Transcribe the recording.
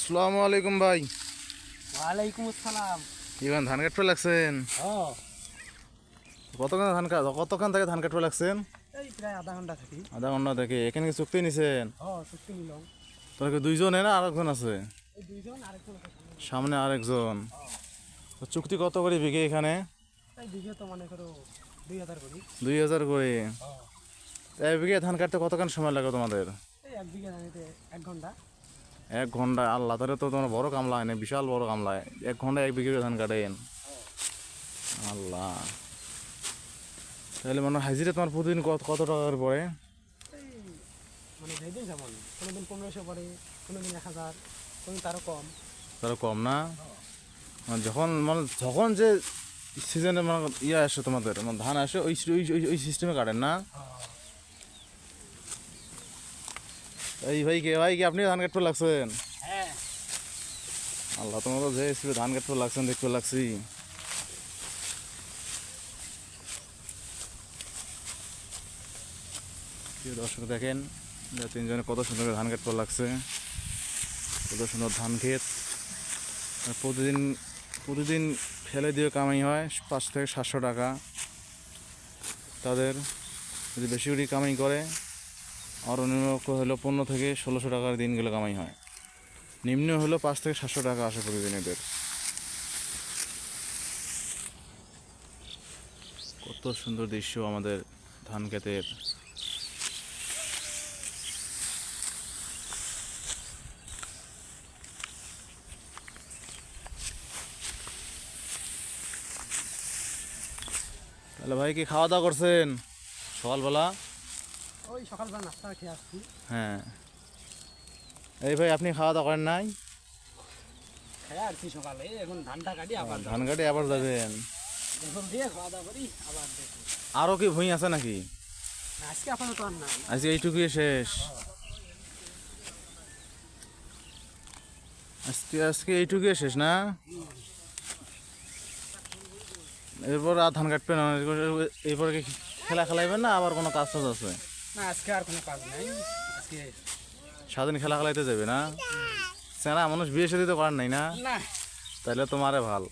আসসালামু আলাইকুম ভাই। ওয়ালাইকুম আসসালাম। ইভান ধান কাটতে লাগছেন? কতক্ষণ থেকে ধান কাটতে লাগছেন? এই প্রায় আধা ঘন্টা থাকি। আধা ঘন্টা থেকে। এখানে কি চুক্তি নিছেন? চুক্তি নিলাম। তোর কি দুইজনে না আরেকজন আছে? এই দুইজন আরেকজন আছে সামনে আরেকজন। তো চুক্তি কত করে বিঘে এখানে? এই বিঘে তো মনে করো 2000 করি। 2000 করে। এক বিঘে ধান কাটতে কতক্ষণ সময় লাগে তোমাদের? এই এক বিঘে ধানিতে 1 ঘন্টা। 1 ঘন্টা? আল্লাহ, তাহলে তো তোমার বড় কামলা হয় না, বিশাল বড় কামলা। 1 ঘন্টা 1 বিঘে ধান কাটেন? আল্লাহ, তাহলে মানে হাজিরা তোমার প্রতিদিন কত টাকা করে পড়ে? এই মানে যেদিন যেমন, কোনোদিন 1500 পড়ে, কোনোদিন 1000, কোনোদিন তারও কম। তারও কম না? যখন যে সিজনে মানে ইয়ে আসে তোমাদের, মানে ধান আসে, ওই ওই ওই ওই সিস্টেমে কাটেন না? এই ভাই কি আপনি ধান কাটতে লাগছেন? হ্যাঁ। আল্লাহ, তোমার তো যে স্পিডে ধান কাটতে লাগছেন দেখতে লাগছি। প্রিয় দর্শক দেখেন, তিনজনে কত সুন্দর করে ধান কাটতে লাগছে। কত সুন্দর ধান ক্ষেত। আর প্রতিদিন ফেলে দিয়ে কামাই হয় 500 থেকে 700 টাকা। তাদের যদি বেশি করে কামাই করে, আর নিম্ন হলো 15 থেকে 1600 টাকার দিনগুলো কামাই হয়। নিম্ন হলো 5 থেকে 700 টাকা আসে প্রতিদিন এদের। কত সুন্দর দৃশ্য আমাদের ধান ক্ষেতের। তাহলে ভাই কি খাওয়া দাওয়া করছেন সকালবেলা? ওই সকালবেলা নাস্তা খেয়ে আসছি। হ্যাঁ। এই ভাই, আপনি খাওয়া দাওয়া করেন নাই? খেয়ে আসছি সকালে, এখন ধানটা কাটি আবার ধান কাটে আবার যাবেন? এখন দিয়ে খাওয়া দাওয়া করি আবার দেখি। আরও কি ভুঁই আছে নাকি? আজকে আপাতত আর নাই। আজকে এইটুকুই শেষ? আজকে এইটুকুই শেষ না? এরপর আর ধান কাটবে না? এরপরে কি খেলাইবেন না আবার কোনো কাজ টাজ আছে? না, আজকে আর কোনো কাজ নাই। আজকে সারাদিন খেলাইতে যাবে না? সেনা মানুষ বিয়ে শাদী তো করার নাই না? না। তাহলে তোমারে ভাল।